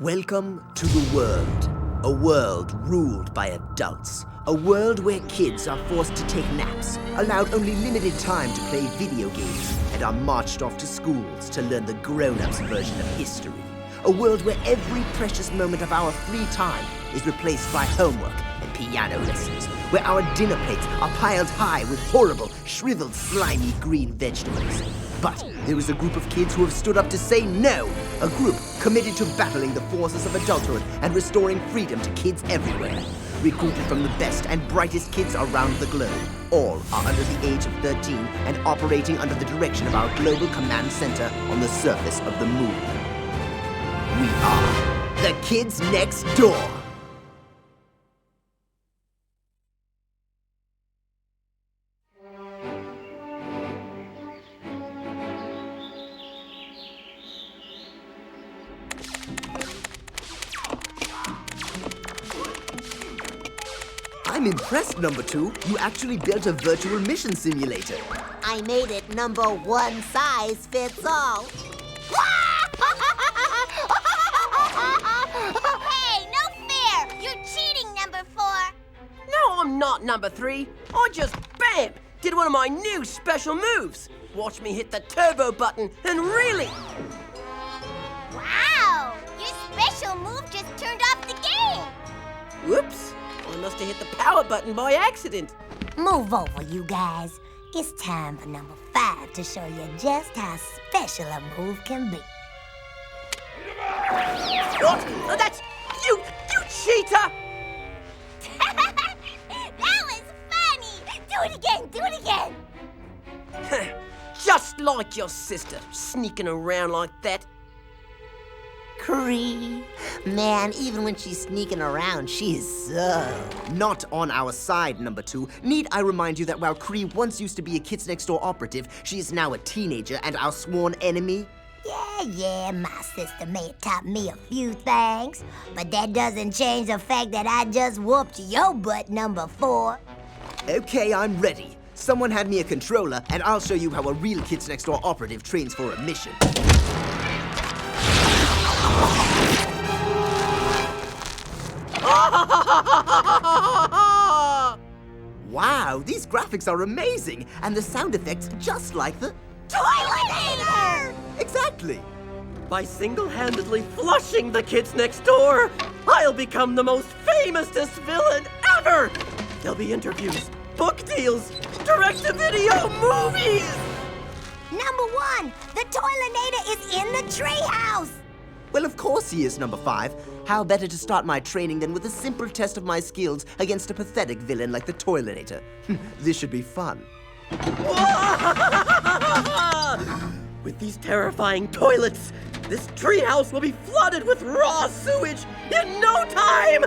Welcome to the world. A world ruled by adults. A world where kids are forced to take naps, allowed only limited time to play video games, and are marched off to schools to learn the grown-ups version of history. A world where every precious moment of our free time is replaced by homework and piano lessons, where our dinner plates are piled high with horrible, shriveled, slimy green vegetables. But there is a group of kids who have stood up to say no, a group committed to battling the forces of adulthood and restoring freedom to kids everywhere. Recruited from the best and brightest kids around the globe. All are under the age of 13 and operating under the direction of our global command center on the surface of the moon. We are the Kids Next Door. I'm impressed, number 2. You actually built a virtual mission simulator. I made it number one size fits all. Hey, no fair! You're cheating, number 4. No, I'm not number 3. I just, bam, did one of my new special moves. Watch me hit the turbo button and really... Wow! Your special move just turned off the game. Whoops. I must have hit the power button by accident. Move over, you guys. It's time for number 5 to show you just how special a move can be. What? Oh, that's... You cheater! That was funny! Do it again! Do it again! Just like your sister, sneaking around like that. Cree. Man, even when she's sneaking around, she is so... Not on our side, number 2. Need I remind you that while Cree once used to be a Kids Next Door operative, she is now a teenager and our sworn enemy? Yeah, my sister may have taught me a few things, but that doesn't change the fact that I just whooped your butt, number 4. Okay, I'm ready. Someone hand me a controller, and I'll show you how a real Kids Next Door operative trains for a mission. Wow, these graphics are amazing, and the sound effects just like the Toiletator! Exactly. By single-handedly flushing the kids next door, I'll become the most famousest villain ever! There'll be interviews, book deals, direct-to-video movies! Number 1, the Toiletator is in the treehouse! Well, of course he is, number 5. How better to start my training than with a simple test of my skills against a pathetic villain like the Toiletator? This should be fun. With these terrifying toilets, this treehouse will be flooded with raw sewage in no time!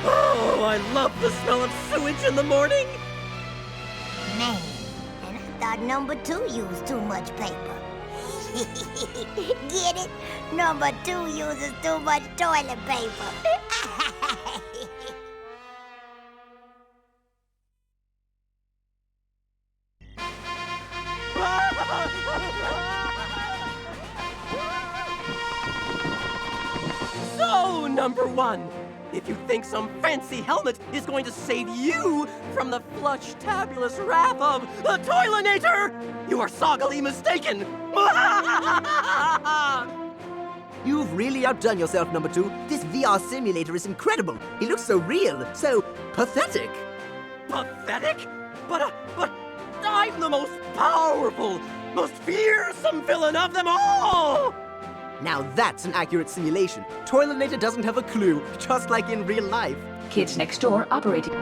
Oh, I love the smell of sewage in the morning! Man, and I thought number 2 used too much paper. Get it? Number 2 uses too much toilet paper. So, number 1, if you think some fancy helmet is going to save you from the flush-tabulous wrath of the Toilinator, you are soggily mistaken. You've really outdone yourself, number 2. This VR simulator is incredible. He looks so real, so pathetic. Pathetic? But I'm the most powerful, most fearsome villain of them all! Now that's an accurate simulation. Toiletator doesn't have a clue, just like in real life. Kids Next Door operating.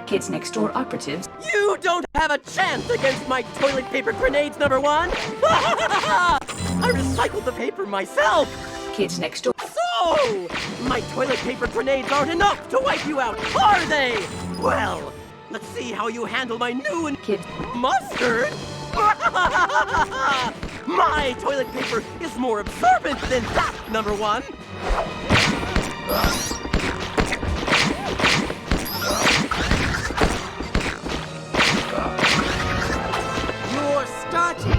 Kids Next Door operatives. You don't have a chance against my toilet paper grenades, number 1! I recycled the paper myself! Kids Next Door. So, my toilet paper grenades aren't enough to wipe you out, are they? Well, let's see how you handle my new and Kid. mustard. My toilet paper is more absorbent than that, number 1. You're starting.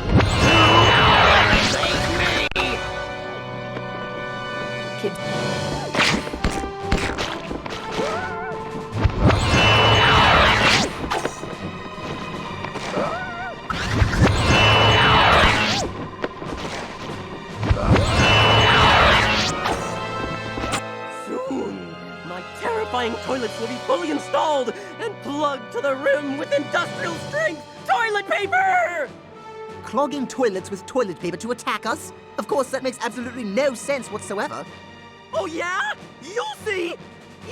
Kids. Soon, my terrifying toilets will be fully installed and plugged to the rim with industrial strength toilet paper! Clogging toilets with toilet paper to attack us? Of course, that makes absolutely no sense whatsoever. Oh yeah? You'll see!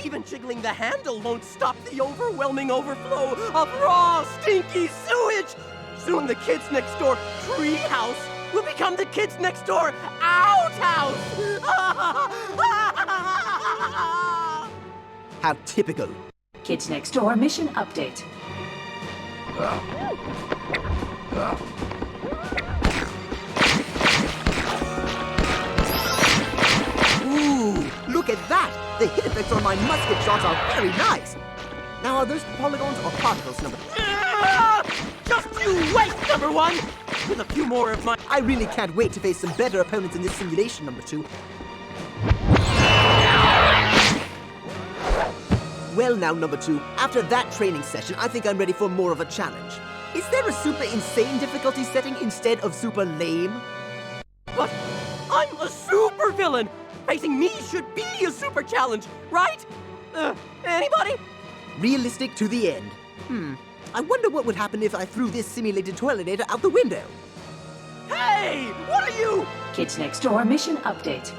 Even jiggling the handle won't stop the overwhelming overflow of raw, stinky sewage! Soon the kids next door tree house will become the kids next door outhouse! How typical. Kids Next Door mission update. Ooh, look at that! The hit effects on my musket shots are very nice. Now, are those polygons or particles, number? Just you wait, number one! With a few more of my... I really can't wait to face some better opponents in this simulation, number 2. Well now, number 2, after that training session, I think I'm ready for more of a challenge. Is there a super insane difficulty setting instead of super lame? But I'm a super villain! Facing me should be a super challenge, right? Anybody? Realistic to the end. I wonder what would happen if I threw this simulated toiletator out the window. Hey! What are you? Kids Next Door mission update.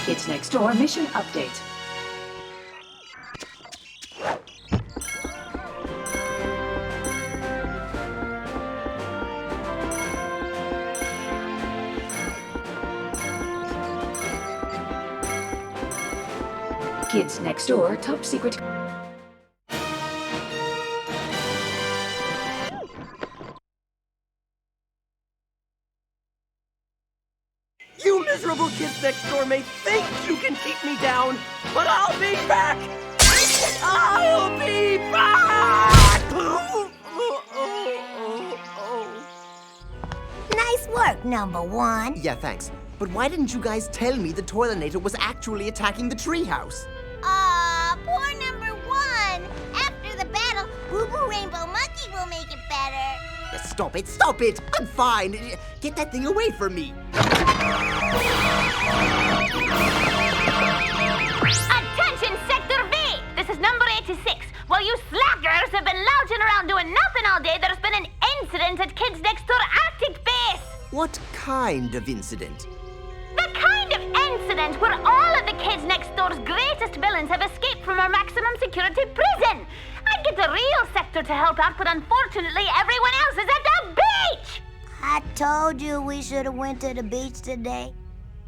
Kids Next Door mission update. Kids Next Door top secret. You miserable kids next door may think you can keep me down, but I'll be back! I'll be back! Nice work, number 1. Yeah, thanks. But why didn't you guys tell me the toiletator was actually attacking the treehouse? Aw, poor number 1. After the battle, Boo Boo Rainbow Monkey will make it better. Stop it, stop it! I'm fine! Get that thing away from me! Attention, Sector V! This is number 86. While you slackers have been lounging around doing nothing all day, there's been an incident at Kids Next Door Arctic Base. What kind of incident? The kind of incident where all of the Kids Next Door's greatest villains have escaped from our maximum security prison. I'd get the real sector to help out, but unfortunately everyone else is at the beach! I told you we should have went to the beach today.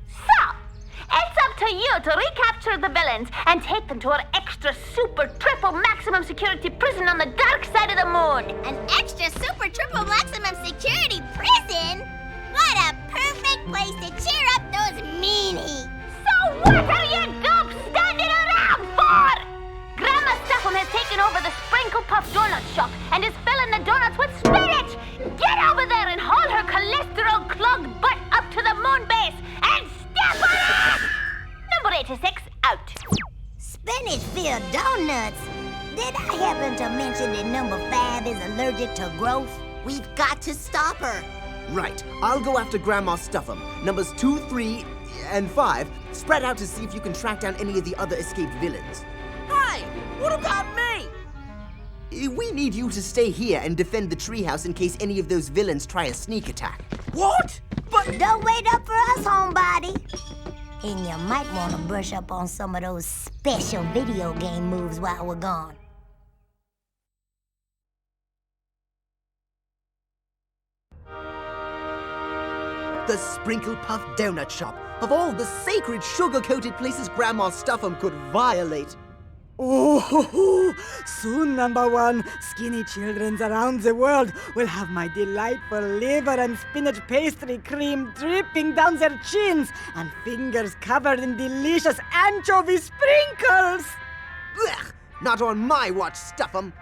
So, it's up to you to recapture the villains and take them to our extra super triple maximum security prison on the dark side of the moon. An extra super triple maximum security prison? What a perfect place to cheer up those meanies. So what are you dopes standing around for? Grandma Stefan has taken over the Sprinkle Puff Donut Shop and is filling the donuts with spinach. Get over there and haul her cholesterol-clogged butt up to the moon base and step on it! Number 86, out. Spinach-filled donuts? Did I happen to mention that number 5 is allergic to growth? We've got to stop her. Right, I'll go after Grandma Stuff'em. Numbers 2, 3, and 5 spread out to see if you can track down any of the other escaped villains. Hey, what about me? We need you to stay here and defend the treehouse in case any of those villains try a sneak attack. What? But... Don't wait up for us, homebody. And you might want to brush up on some of those special video game moves while we're gone. The Sprinkle Puff Donut Shop. Of all the sacred sugar-coated places Grandma Stuff'em could violate. Oh, soon, number one, skinny children around the world will have my delightful liver and spinach pastry cream dripping down their chins and fingers covered in delicious anchovy sprinkles. Ugh, not on my watch, stuff 'em.